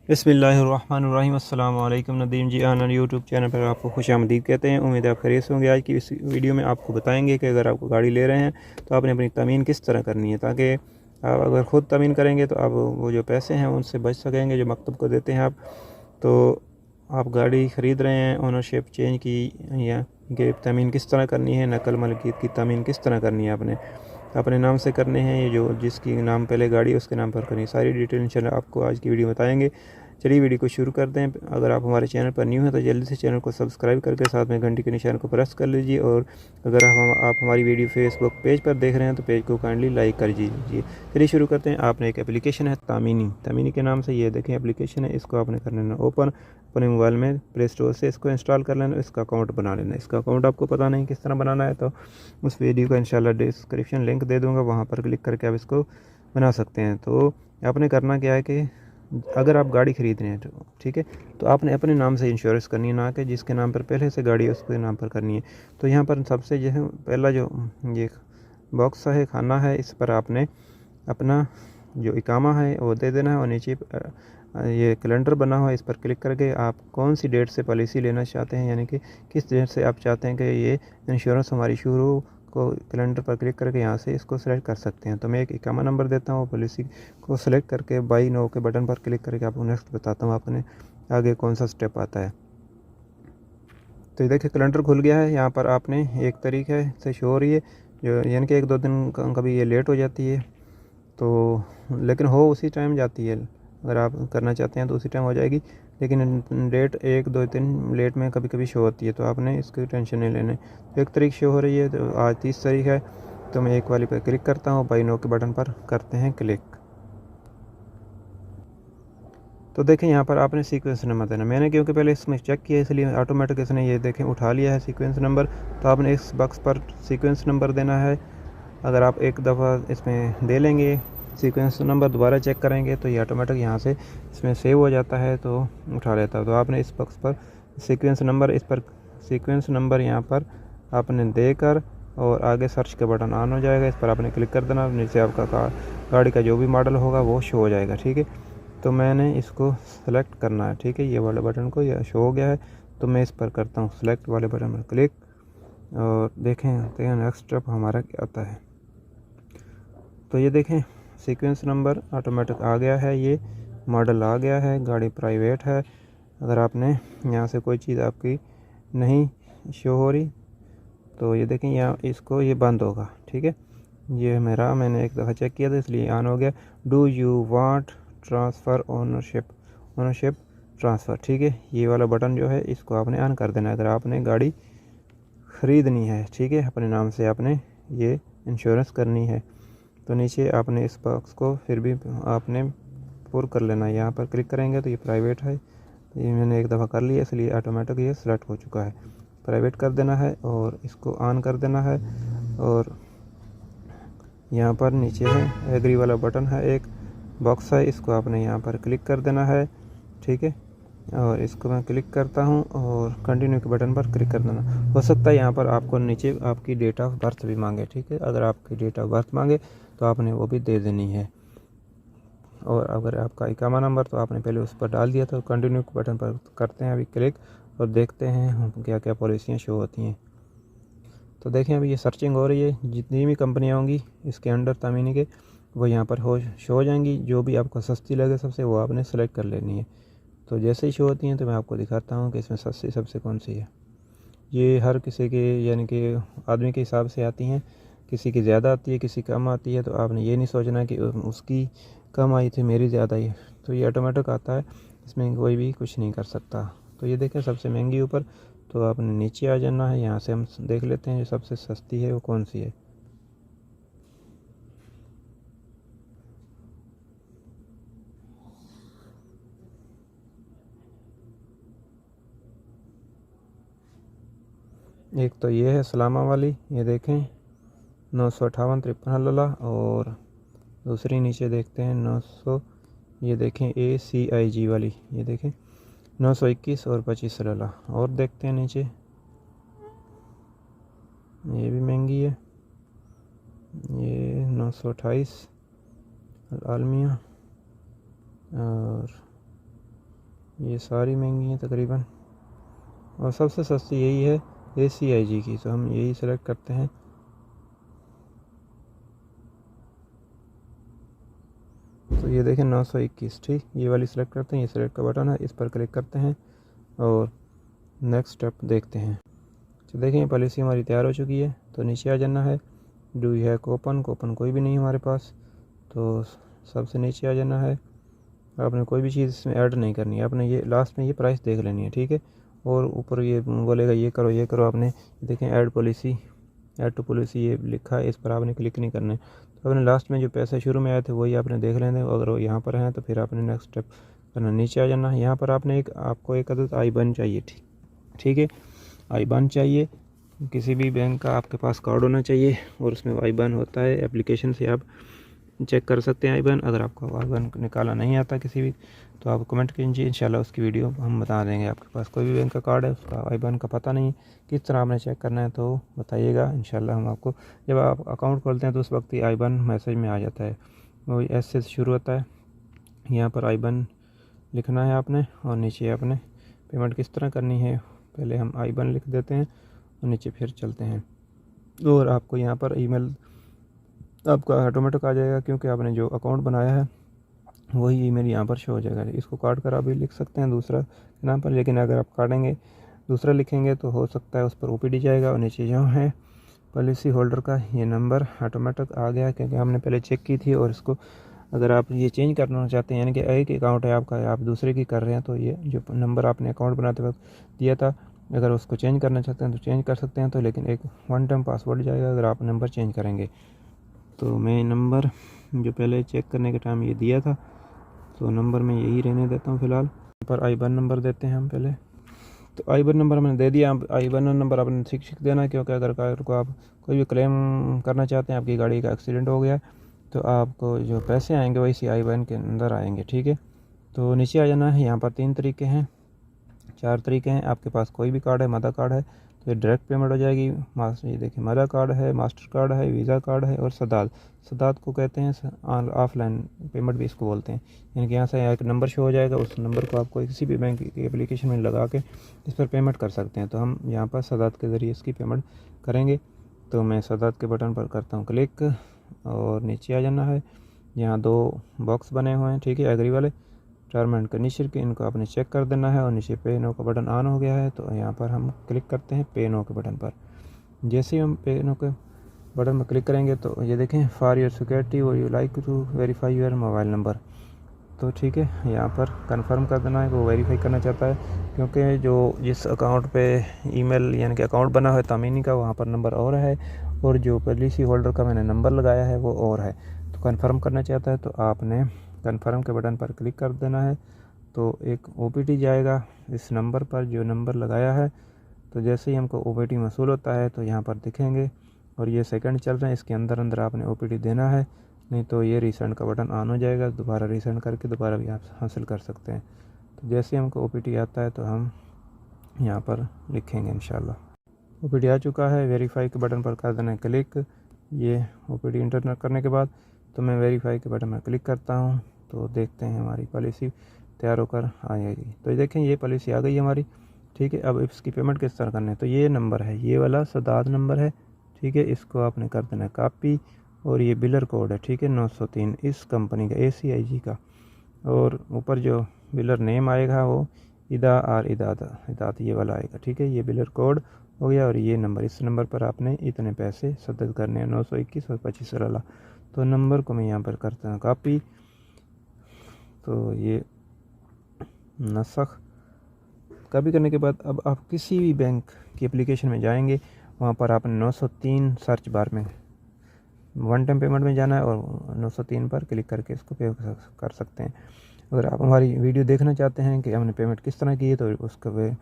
बिस्मिल्लाहिर्रहमानिर्रहीम। अस्सलाम वालेकुम नदीम जी आना यूट्यूब चैनल पर आपको खुश आमदीद कहते हैं। उम्मीद है आप खैरियत से होंगे। आज की इस वीडियो में आपको बताएंगे कि अगर आपको गाड़ी ले रहे हैं तो आपने अपनी तमीन किस तरह करनी है, ताकि आप अगर ख़ुद तमीन करेंगे तो आप वो जो पैसे हैं उनसे बच सकेंगे जो मकतब को देते हैं आप। तो आप गाड़ी ख़रीद रहे हैं, ओनरशिप चेंज की या कि तमीन किस तरह करनी है, नकल मलकियत की तमीन किस तरह करनी है, आपने अपने नाम से करने हैं, ये जो जिसकी नाम पहले गाड़ी है उसके नाम पर करनी है। सारी डिटेल इंशाल्लाह आपको आज की वीडियो बताएंगे। चलिए वीडियो को शुरू करते हैं। अगर आप हमारे चैनल पर न्यू हैं तो जल्दी से चैनल को सब्सक्राइब करके साथ में घंटी के निशान को प्रेस कर लीजिए, और अगर आप हमारी वीडियो फेसबुक पेज पर देख रहे हैं तो पेज को काइंडली लाइक कर दीजिए। चलिए शुरू करते हैं। आपने एक एप्लीकेशन है तामीनी के नाम से, ये देखें एप्लीकेशन है, इसको आपने कर लेना ओपन अपने मोबाइल में प्ले स्टोर से इसको इंस्टॉल कर लेना, इसका अकाउंट बना लेना। इसका अकाउंट आपको पता नहीं किस तरह बनाना है तो उस वीडियो का इंशाल्लाह डिस्क्रिप्शन लिंक दे दूँगा, वहाँ पर क्लिक करके आप इसको बना सकते हैं। तो आपने करना क्या है कि अगर आप गाड़ी खरीद रहे हैं तो ठीक है, तो आपने अपने नाम से इंश्योरेंस करनी है, ना कि जिसके नाम पर पहले से गाड़ी है उसके नाम पर करनी है। तो यहाँ पर सबसे जो है पहला जो ये बॉक्स है खाना है, इस पर आपने अपना जो इकामा है वो दे देना है, और नीचे ये कैलेंडर बना हुआ है, इस पर क्लिक करके आप कौन सी डेट से पॉलिसी लेना चाहते हैं, यानी कि किस डेट से आप चाहते हैं कि ये इंश्योरेंस हमारी शुरू को कैलेंडर पर क्लिक करके यहाँ से इसको सेलेक्ट कर सकते हैं। तो मैं एक इकामा नंबर देता हूँ, पॉलिसी को सेलेक्ट करके बाई नो के बटन पर क्लिक करके आपको नेक्स्ट बताता हूँ आपने आगे कौन सा स्टेप आता है। तो ये देखिए कैलेंडर खुल गया है, यहाँ पर आपने एक तरीके से शो हो रही है जो, यानी कि 1-2 दिन कभी ये लेट हो जाती है तो, लेकिन हो उसी टाइम जाती है। अगर आप करना चाहते हैं तो उसी टाइम हो जाएगी, लेकिन डेट 1-2 दिन लेट में कभी कभी शो होती है, तो आपने इसकी टेंशन नहीं लेने। तो 1 तारीख शो हो रही है, तो आज 30 तारीख है, तो मैं एक वाली पर क्लिक करता हूँ, बाई नो के बटन पर करते हैं क्लिक। तो देखें यहाँ पर आपने सीक्वेंस नंबर देना, मैंने क्योंकि पहले इसमें चेक किया इसलिए ऑटोमेटिक इसने ये देखें उठा लिया है सीक्वेंस नंबर। तो आपने इस बॉक्स पर सीक्वेंस नंबर देना है। अगर आप एक दफ़ा इसमें दे लेंगे सीक्वेंस नंबर, दोबारा चेक करेंगे तो ये ऑटोमेटिक यहाँ से इसमें सेव हो जाता है, तो उठा लेता है। तो आपने इस बॉक्स पर सीक्वेंस नंबर, इस पर सीक्वेंस नंबर यहाँ पर आपने देकर, और आगे सर्च का बटन ऑन हो जाएगा, इस पर आपने क्लिक कर देना, नीचे आपका गाड़ी का जो भी मॉडल होगा वो शो हो जाएगा। ठीक है, तो मैंने इसको सेलेक्ट करना है, ठीक है, ये वाले बटन को, यह शो हो गया है, तो मैं इस पर करता हूँ सेलेक्ट वाले बटन पर क्लिक, और देखें नेक्स्ट स्टेप हमारा क्या आता है। तो ये देखें सीक्वेंस नंबर ऑटोमेटिक आ गया है, ये मॉडल आ गया है, गाड़ी प्राइवेट है। अगर आपने यहाँ से कोई चीज़ आपकी नहीं शो हो रही तो ये देखें यहाँ इसको ये बंद होगा। ठीक है, ये मैंने एक दफ़ा चेक किया था इसलिए ऑन हो गया। Do you want transfer ownership transfer, ठीक है, ये वाला बटन जो है इसको आपने ऑन कर देना है अगर आपने गाड़ी ख़रीदनी है। ठीक है, अपने नाम से आपने ये इंश्योरेंस करनी है। तो नीचे आपने इस बॉक्स को फिर भी आपने पुर कर लेना है, यहाँ पर क्लिक करेंगे तो ये प्राइवेट है, ये मैंने एक दफ़ा कर लिया इसलिए ऑटोमेटिक ये सेलेक्ट हो चुका है। प्राइवेट कर देना है और इसको ऑन कर देना है, और यहाँ पर नीचे है एग्री वाला बटन है, एक बॉक्स है, इसको आपने यहाँ पर क्लिक कर देना है। ठीक है, और इसको मैं क्लिक करता हूँ और कंटिन्यू के बटन पर क्लिक कर देना। हो सकता है यहाँ पर आपको नीचे आपकी डेट ऑफ बर्थ भी मांगे। ठीक है, अगर आपकी डेट ऑफ बर्थ मांगे तो आपने वो भी दे देनी है, और अगर आपका इकामा नंबर तो आपने पहले उस पर डाल दिया था। कंटिन्यू के बटन पर करते हैं अभी क्लिक, और देखते हैं हम क्या क्या पॉलिसियाँ शो होती हैं। तो देखें अभी ये सर्चिंग हो रही है, जितनी भी कंपनियाँ होंगी इसके अंडर तामीनी के वो यहाँ पर शो हो जाएंगी। जो भी आपको सस्ती लगे सबसे वो आपने सेलेक्ट कर लेनी है। तो जैसे ही शो होती हैं तो मैं आपको दिखाता हूँ कि इसमें सस्ती सबसे कौन सी है। ये हर किसी के यानी कि आदमी के हिसाब से आती हैं, किसी की ज़्यादा आती है किसी कम आती है। तो आपने ये नहीं सोचना कि उसकी कम आई थी मेरी ज़्यादा आई, तो ये ऑटोमेटिक आता है, इसमें कोई भी कुछ नहीं कर सकता। तो ये देखें सबसे महंगी ऊपर, तो आपने नीचे आ जाना है, यहाँ से हम देख लेते हैं जो सबसे सस्ती है वो कौन सी है। एक तो ये है सलामा वाली, ये देखें 958 और दूसरी नीचे देखते हैं 900, ये देखें ACIG वाली, ये देखें 921 और 25 और देखते हैं नीचे, ये भी महंगी है, ये 928 आलमिया, और ये सारी महंगी हैं तकरीबन, और सबसे सस्ती यही है ACIG की, तो हम यही सेलेक्ट करते हैं। तो ये देखें 921, ठीक, ये वाली सेलेक्ट करते हैं, ये सेलेक्ट का बटन है, इस पर क्लिक करते हैं और नेक्स्ट स्टेप देखते हैं। तो देखें पॉलिसी हमारी तैयार हो चुकी है। तो नीचे आ जाना है, do you have coupon, coupon कोई भी नहीं हमारे पास, तो सबसे नीचे आ जाना है। आपने कोई भी चीज़ इसमें ऐड नहीं करनी है, आपने ये लास्ट में ये प्राइस देख लेनी है, ठीक है। और ऊपर ये बोलेगा ये करो ये करो, आपने देखें add policy, add to policy ये लिखा है, इस पर आपने क्लिक नहीं करना है। तो आपने लास्ट में जो पैसे शुरू में आए थे वही आपने देख लेने, अगर वो यहाँ पर हैं तो फिर आपने नेक्स्ट स्टेप करना, नीचे आ जाना। यहाँ पर आपने आपको एक अदद IBAN चाहिए, ठीक है, IBAN चाहिए। किसी भी बैंक का आपके पास कार्ड होना चाहिए और उसमें IBAN होता है, एप्लीकेशन से आप चेक कर सकते हैं IBAN। अगर आपको IBAN निकाला नहीं आता किसी भी, तो आप कमेंट कीजिए, इंशाल्लाह उसकी वीडियो हम बता देंगे। आपके पास कोई भी बैंक का कार्ड है, उसका IBAN का पता नहीं किस तरह आपने चेक करना है तो बताइएगा, इंशाल्लाह हम आपको, जब आप अकाउंट खोलते हैं तो उस वक्त ही IBAN मैसेज में आ जाता है, वो S से शुरू होता है। यहाँ पर IBAN लिखना है आपने, और नीचे आपने पेमेंट किस तरह करनी है, पहले हम IBAN लिख देते हैं और नीचे फिर चलते हैं। और आपको यहाँ पर ईमेल आपका ऑटोमेटिक आ जाएगा, क्योंकि आपने जो अकाउंट बनाया है वही ईमेल यहाँ पर शो हो जाएगा। इसको काट कर आप भी लिख सकते हैं दूसरा नाम पर, लेकिन अगर आप काटेंगे दूसरा लिखेंगे तो हो सकता है उस पर OPD जाएगा। और नीचे जो है पॉलिसी होल्डर का ये नंबर ऑटोमेटिक आ गया, क्योंकि हमने पहले चेक की थी। और इसको अगर आप ये चेंज करना चाहते हैं, यानी कि एक अकाउंट है आपका, आप दूसरे की कर रहे हैं, तो ये जो नंबर आपने अकाउंट बनाते वक्त दिया था, अगर उसको चेंज करना चाहते हैं तो चेंज कर सकते हैं। तो लेकिन एक 1 टाइम पासवर्ड जाएगा अगर आप नंबर चेंज करेंगे। तो मैं नंबर जो पहले चेक करने के टाइम ये दिया था, तो नंबर मैं यही रहने देता हूँ फ़िलहाल। पर IBAN नंबर देते हैं हम पहले। तो IBAN नंबर हमने दे दिया। IBAN नंबर आपने सीख देना, क्योंकि अगर को आप कोई भी क्लेम करना चाहते हैं, आपकी गाड़ी का एक्सीडेंट हो गया, तो आपको जो पैसे आएंगे वही इसी IBAN के अंदर आएंगे, ठीक है। तो नीचे आ जाना है, यहाँ पर 3 तरीके हैं, 4 तरीके हैं। आपके पास कोई भी कार्ड है, मदा कार्ड है, तो ये डायरेक्ट पेमेंट हो जाएगी। ये देखिए मदा कार्ड है, मास्टर कार्ड है, वीज़ा कार्ड है, और सदात को कहते हैं ऑफलाइन पेमेंट भी इसको बोलते हैं। यानी कि यहाँ से एक नंबर शो हो जाएगा, उस नंबर को आपको किसी भी बैंक की एप्लीकेशन में लगा के इस पर पेमेंट कर सकते हैं। तो हम यहाँ पर सदात के ज़रिए इसकी पेमेंट करेंगे। तो मैं सदात के बटन पर करता हूँ क्लिक, और नीचे आ जाना है। यहाँ 2 बॉक्स बने हुए हैं, ठीक है, एग्री वाले, टर्म एंड कंडीशन के, इनको आपने चेक कर देना है। और नीचे पे नो का बटन ऑन हो गया है, तो यहाँ पर हम क्लिक करते हैं पे नो के बटन पर। जैसे ही हम पे नो के बटन पर क्लिक करेंगे तो ये देखें, for your security would you like to verify your mobile number, तो ठीक है, यहाँ पर कंफर्म कर देना है कि वो वेरीफाई करना चाहता है, क्योंकि जो जिस अकाउंट पे ईमेल यानी कि अकाउंट बना है तामीनी का, वहाँ पर नंबर और है, और जो पॉलिसी होल्डर का मैंने नंबर लगाया है वो और है। तो कंफर्म करना चाहता है, तो आपने कन्फर्म के बटन पर क्लिक कर देना है। तो एक OPD जाएगा इस नंबर पर जो नंबर लगाया है। तो जैसे ही हमको OPD मसूल होता है तो यहाँ पर दिखेंगे, और ये सेकंड चल रहे हैं, इसके अंदर अंदर आपने OPD देना है, नहीं तो ये रीसेंड का बटन ऑन हो जाएगा, दोबारा रीसेंड करके दोबारा भी आप हासिल कर सकते हैं। तो जैसे ही हमको OPD आता है तो हम यहाँ पर लिखेंगे इंशाल्लाह। OPD आ चुका है, वेरीफाई के बटन पर कर देना है क्लिक। ये OPD इंटर करने के बाद तो मैं वेरीफाई के बटन पर क्लिक करता हूँ, तो देखते हैं हमारी पॉलिसी तैयार होकर आ जाएगी। तो ये देखें, ये पॉलिसी आ गई हमारी, ठीक है। अब इसकी पेमेंट किस तरह करनी है, तो ये नंबर है, ये वाला सदात नंबर है, ठीक है, इसको आपने कर देना कॉपी। और ये बिलर कोड है, ठीक है, 903 इस कंपनी का ACIG का। और ऊपर जो बिलर नेम आएगा वो इदात ये वाला आएगा, ठीक है। ये बिलर कोड हो गया, और ये नंबर, इस नंबर पर आपने इतने पैसे सदद करने हैं, 921 और 25 तो नंबर को मैं यहाँ पर करता हूँ कॉपी। तो ये नसख कॉपी करने के बाद अब आप किसी भी बैंक की एप्लीकेशन में जाएंगे, वहाँ पर आपने 903 सर्च बार में 1 टाइम पेमेंट में जाना है, और 903 पर क्लिक करके इसको पे कर सकते हैं। अगर आप हमारी वीडियो देखना चाहते हैं कि हमने पेमेंट किस तरह की है, तो उसका वे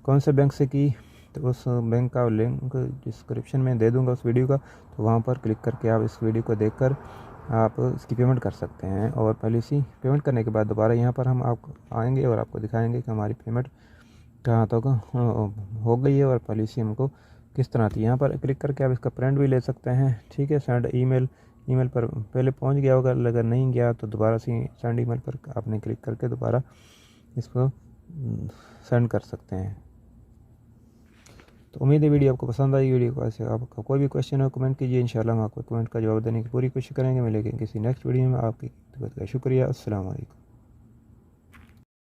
कौन से बैंक से की, तो उस बैंक का लिंक डिस्क्रिप्शन में दे दूंगा उस वीडियो का, तो वहाँ पर क्लिक करके आप इस वीडियो को देखकर आप इसकी पेमेंट कर सकते हैं। और पॉलिसी पेमेंट करने के बाद दोबारा यहाँ पर हम आप आएंगे और आपको दिखाएंगे कि हमारी पेमेंट कहाँ तक हो गई है और पॉलिसी हमको किस तरह थी। यहाँ पर क्लिक करके आप इसका प्रिंट भी ले सकते हैं, ठीक है। सेंड ईमेल पर पहले पहुँच गया होगा, अगर नहीं गया तो दोबारा से सेंड ईमेल पर आपने क्लिक करके दोबारा इसको सेंड कर सकते हैं। तो उम्मीद है वीडियो आपको पसंद आई। वीडियो को ऐसे आपका कोई भी क्वेश्चन हो कमेंट कीजिए, इंशाल्लाह हम आपको कमेंट का जवाब देने की पूरी कोशिश करेंगे। मिलेंगे किसी नेक्स्ट वीडियो में। आपकी शुक्रिया। अस्सलाम वालेकुम।